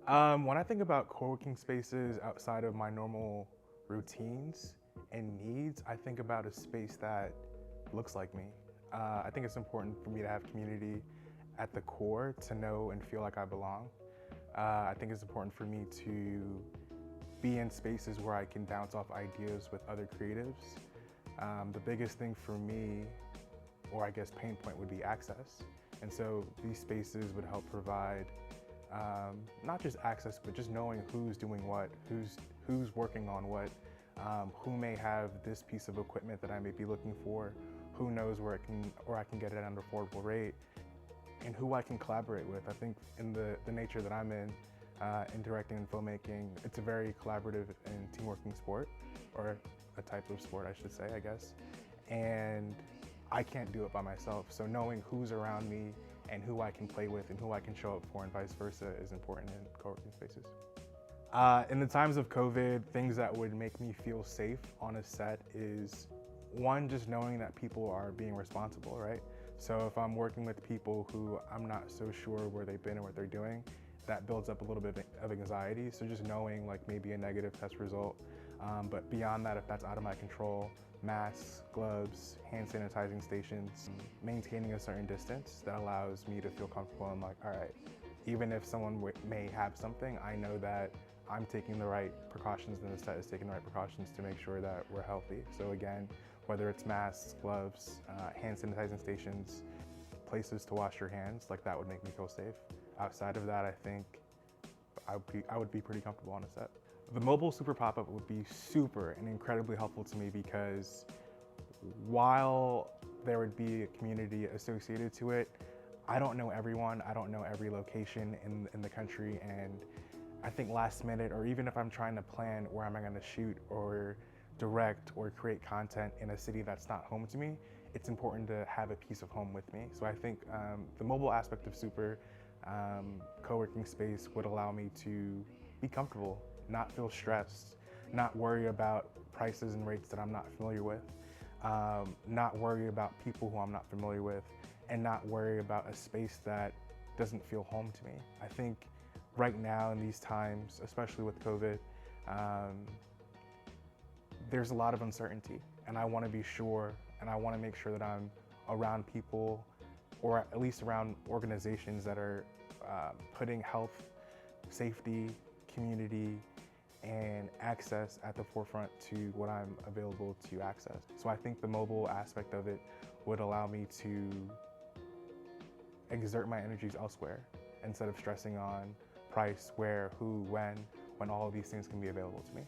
When I think about co-working spaces outside of my normal routines and needs, I think about a space that looks like me. I think it's important for me to have community at the core to know and feel like I belong. I think it's important for me to be in spaces where I can bounce off ideas with other creatives. The biggest thing for me, or I guess pain point, would be access. And so these spaces would help provide not just access, but just knowing who's doing what, who's working on what, who may have this piece of equipment that I may be looking for, who knows where I can get it at an affordable rate, and who I can collaborate with. I think in the nature that I'm in directing and filmmaking, it's a very collaborative and team-working sport, or a type of sport, I should say, I guess. And I can't do it by myself. So knowing who's around me and who I can play with and who I can show up for and vice versa is important in co-working spaces. In the times of COVID, things that would make me feel safe on a set is, one, just knowing that people are being responsible, right? So if I'm working with people who I'm not so sure where they've been and what they're doing, that builds up a little bit of anxiety. So just knowing like maybe a negative test result, but beyond that, if that's out of my control, masks, gloves, hand sanitizing stations, maintaining a certain distance that allows me to feel comfortable and like, all right, even if someone may have something, I know that I'm taking the right precautions and the set is taking the right precautions to make sure that we're healthy. So again, whether it's masks, gloves, hand sanitizing stations, places to wash your hands, like that would make me feel safe. Outside of that, I think I would be pretty comfortable on a set. The mobile super pop-up would be super and incredibly helpful to me because while there would be a community associated to it, I don't know everyone, I don't know every location in the country, and I think last minute, or even if I'm trying to plan where am I gonna shoot or direct or create content in a city that's not home to me, it's important to have a piece of home with me. So I think the mobile aspect of Super co-working space would allow me to be comfortable, not feel stressed, not worry about prices and rates that I'm not familiar with, not worry about people who I'm not familiar with, and not worry about a space that doesn't feel home to me. I think right now in these times, especially with COVID, there's a lot of uncertainty, and I want to be sure, and I want to make sure that I'm around people, or at least around organizations that are putting health, safety, community, and access at the forefront to what I'm available to access. So I think the mobile aspect of it would allow me to exert my energies elsewhere instead of stressing on price, where, who, when all of these things can be available to me.